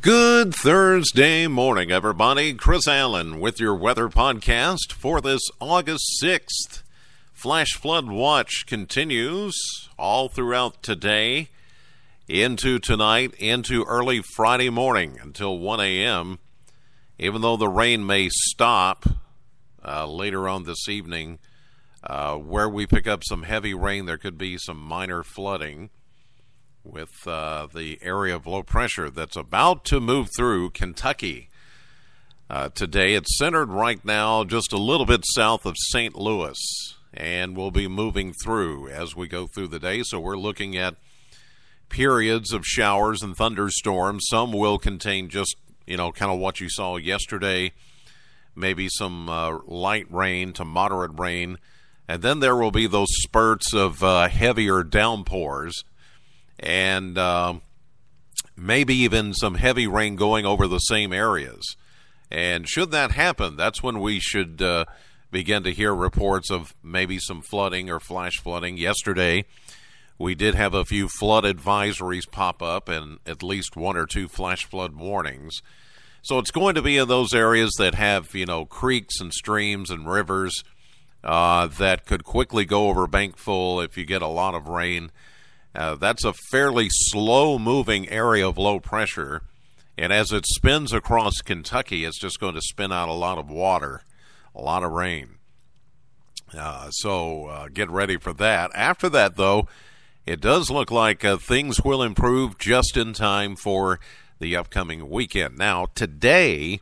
Good Thursday morning, everybody. Chris Allen with your weather podcast for this August 6th. Flash flood watch continues all throughout today, into tonight, into early Friday morning until 1 a.m. Even though the rain may stop later on this evening, where we pick up some heavy rain, there could be some minor flooding with the area of low pressure that's about to move through Kentucky today. It's centered right now just a little bit south of St. Louis, and will be moving through as we go through the day. So we're looking at periods of showers and thunderstorms. Some will contain just, kind of what you saw yesterday, maybe some light rain to moderate rain, and then there will be those spurts of heavier downpours, and maybe even some heavy rain going over the same areas. And should that happen, that's when we should begin to hear reports of maybe some flooding or flash flooding. Yesterday, we did have a few flood advisories pop up and at least one or two flash flood warnings. So it's going to be in those areas that have, creeks and streams and rivers that could quickly go over bank full if you get a lot of rain. That's a fairly slow-moving area of low pressure, and as it spins across Kentucky, it's just going to spin out a lot of water, a lot of rain. So get ready for that. After that, though, it does look like things will improve just in time for the upcoming weekend. Now, today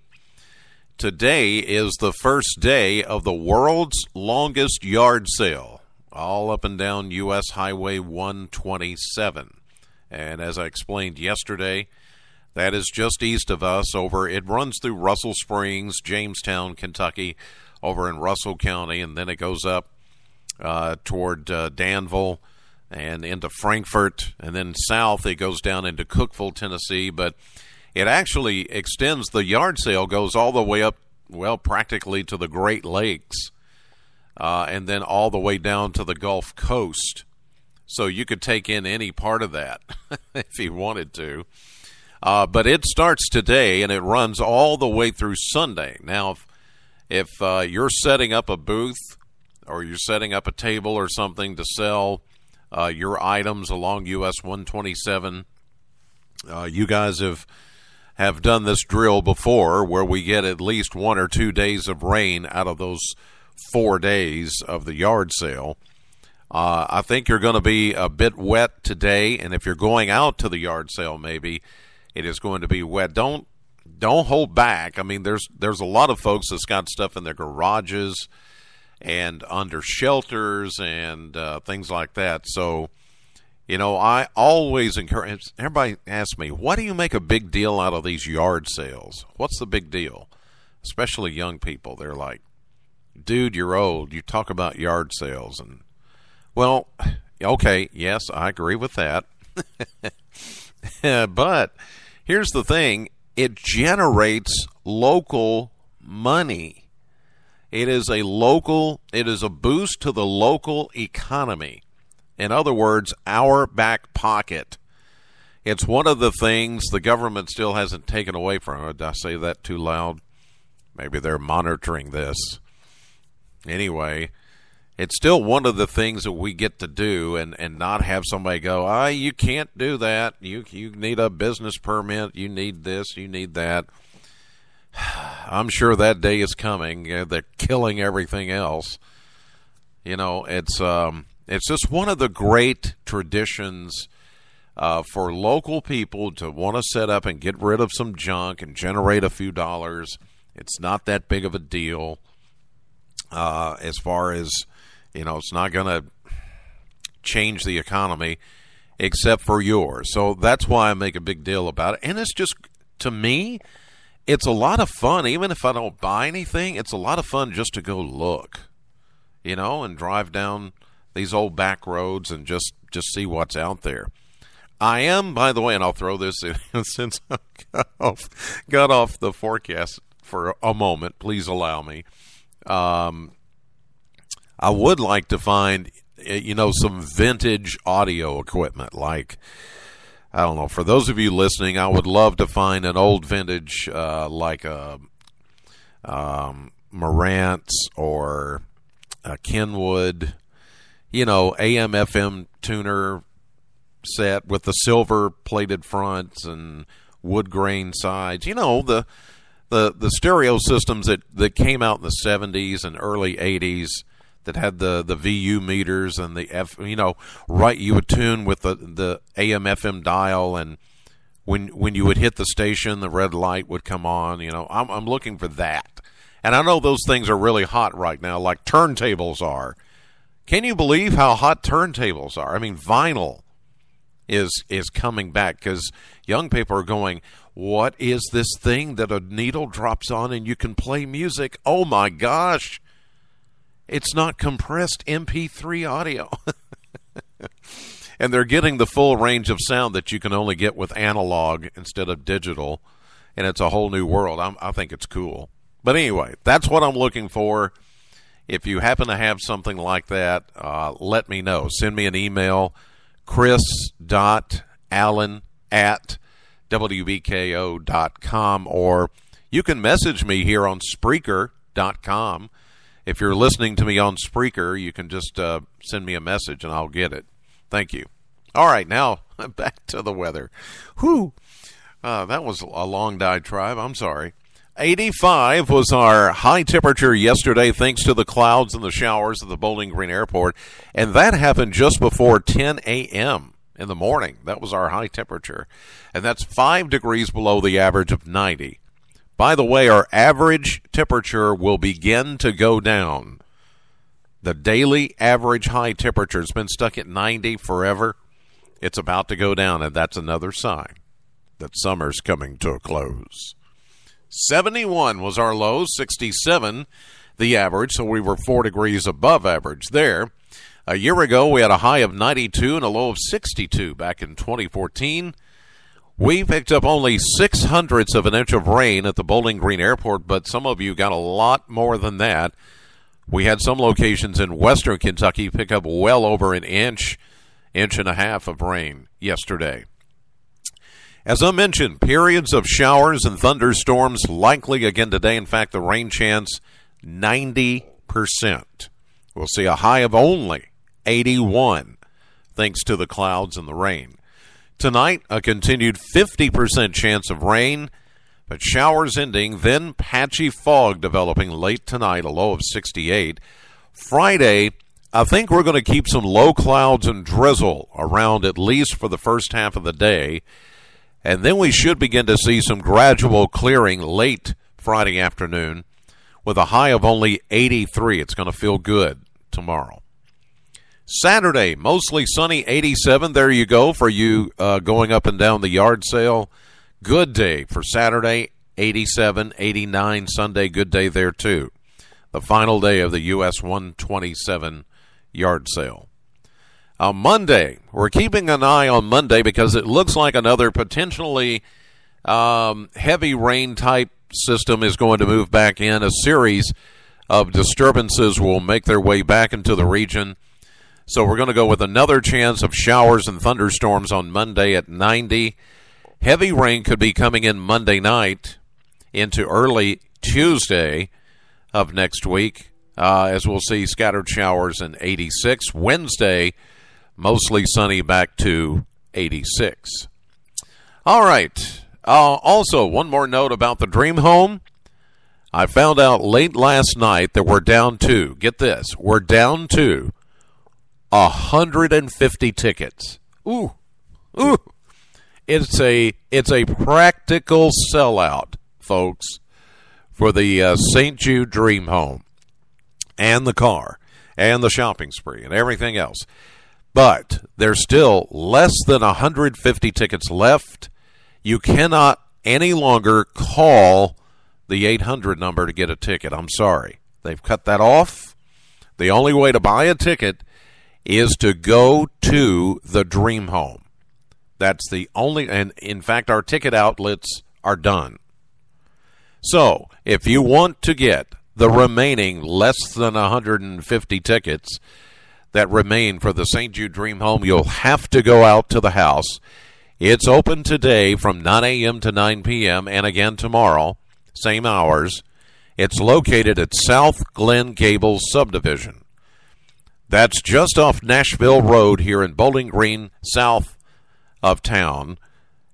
is the first day of the world's longest yard sale, all up and down U.S. Highway 127. And as I explained yesterday, that is just east of us. It runs through Russell Springs, Jamestown, Kentucky, over in Russell County, and then it goes up toward Danville and into Frankfort, and then south it goes down into Cookeville, Tennessee. But it actually extends, the yard sale goes all the way up, practically to the Great Lakes, and then all the way down to the Gulf Coast. So you could take in any part of that if you wanted to. But it starts today, and it runs all the way through Sunday. Now, if you're setting up a booth or you're setting up a table or something to sell your items along US 127, you guys have done this drill before where we get at least 1 or 2 days of rain out of those 4 days of the yard sale. I think you're going to be a bit wet today, and if you're going out to the yard sale, maybe it is going to be wet. Don't hold back. I mean, there's a lot of folks that's got stuff in their garages and under shelters and things like that. So, I always encourage, everybody asks me, why do you make a big deal out of these yard sales? What's the big deal? Especially young people. They're like, dude, you're old. You talk about yard sales. And, well, okay, yes, I agree with that. But here's the thing. It generates local money. It is a boost to the local economy. In other words, our back pocket. It's one of the things the government still hasn't taken away from it. Did I say that too loud? Maybe they're monitoring this. Anyway, it's still one of the things that we get to do and not have somebody go, you can't do that. You need a business permit. You need this. You need that. I'm sure that day is coming. They're killing everything else. It's just one of the great traditions for local people to want to set up and get rid of some junk and generate a few dollars. It's not that big of a deal as far as, it's not going to change the economy except for yours. So that's why I make a big deal about it. And it's just, to me, it's a lot of fun. Even if I don't buy anything, it's a lot of fun just to go look, and drive down these old back roads and just see what's out there. I am, by the way, and I'll throw this in since I got off the forecast for a moment. Please allow me. I would like to find, some vintage audio equipment like I don't know. For those of you listening, I would love to find an old vintage like a Marantz or a Kenwood, AM FM tuner set with the silver plated fronts and wood grain sides. The stereo systems that came out in the 70s and early 80s that had the VU meters and the you would tune with the AM FM dial, and when you would hit the station, the red light would come on. I'm looking for that. And I know those things are really hot right now, like turntables are. Can you believe how hot turntables are? I mean, vinyl is coming back because young people are going, what is this thing that a needle drops on and you can play music? Oh my gosh. It's not compressed MP3 audio. And they're getting the full range of sound that you can only get with analog instead of digital. And it's a whole new world. I think it's cool. But anyway, that's what I'm looking for. If you happen to have something like that, let me know. Send me an email, chris.allen@wbko.com, or you can message me here on Spreaker.com. If you're listening to me on Spreaker, you can just send me a message and I'll get it. Thank you. All right, now back to the weather. Whew. That was a long diatribe. I'm sorry. 85 was our high temperature yesterday, thanks to the clouds and the showers at the Bowling Green Airport. And that happened just before 10 a.m. in the morning. That was our high temperature. And that's 5 degrees below the average of 90. By the way, our average temperature will begin to go down. The daily average high temperature has been stuck at 90 forever. It's about to go down, and that's another sign that summer's coming to a close. 71 was our low, 67 the average, so we were 4 degrees above average there. A year ago, we had a high of 92 and a low of 62 back in 2014. We picked up only 0.06 of an inch of rain at the Bowling Green Airport, but some of you got a lot more than that. We had some locations in western Kentucky pick up well over an inch and a half of rain yesterday. As I mentioned, periods of showers and thunderstorms likely again today. In fact, the rain chance, 90%. We'll see a high of only 81, thanks to the clouds and the rain. Tonight, a continued 50% chance of rain, but showers ending, then patchy fog developing late tonight, a low of 68. Friday, I think we're going to keep some low clouds and drizzle around at least for the first half of the day. And then we should begin to see some gradual clearing late Friday afternoon with a high of only 83. It's going to feel good tomorrow. Saturday, mostly sunny, 87. There you go for you going up and down the yard sale. Good day for Saturday, 87, 89. Sunday, good day there too. The final day of the US 127 yard sale. Monday, we're keeping an eye on Monday because it looks like another potentially heavy rain type system is going to move back in. A series of disturbances will make their way back into the region. So we're going to go with another chance of showers and thunderstorms on Monday at 90. Heavy rain could be coming in Monday night into early Tuesday of next week, as we'll see scattered showers in 86. Wednesday, mostly sunny back to 86. All right. Also, one more note about the Dream Home. I found out late last night that we're down to, get this, we're down to 150 tickets. Ooh. It's a practical sellout, folks, for the St. Jude Dream Home and the car and the shopping spree and everything else. But there's still less than 150 tickets left. You cannot any longer call the 800 number to get a ticket. I'm sorry. They've cut that off. The only way to buy a ticket is to go to the Dream Home. That's the only, and in fact, our ticket outlets are done. So, if you want to get the remaining less than 150 tickets that remain for the St. Jude Dream Home, you'll have to go out to the house. It's open today from 9 a.m. to 9 p.m. and again tomorrow, same hours. It's located at South Glen Gables Subdivision. That's just off Nashville Road here in Bowling Green, south of town,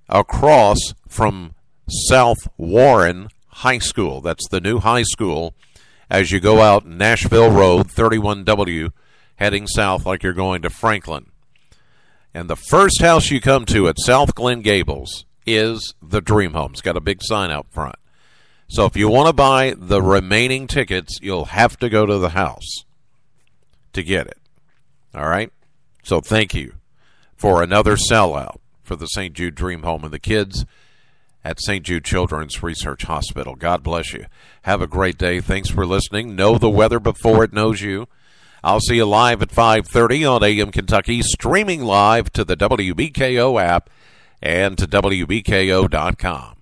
across from South Warren High School. That's the new high school as you go out Nashville Road, 31W, heading south like you're going to Franklin. And the first house you come to at South Glen Gables is the Dream Home. It's got a big sign out front. So if you want to buy the remaining tickets, you'll have to go to the house to get it. All right? So thank you for another sellout for the St. Jude Dream Home and the kids at St. Jude Children's Research Hospital. God bless you. Have a great day. Thanks for listening. Know the weather before it knows you. I'll see you live at 5:30 on AM Kentucky, streaming live to the WBKO app and to WBKO.com.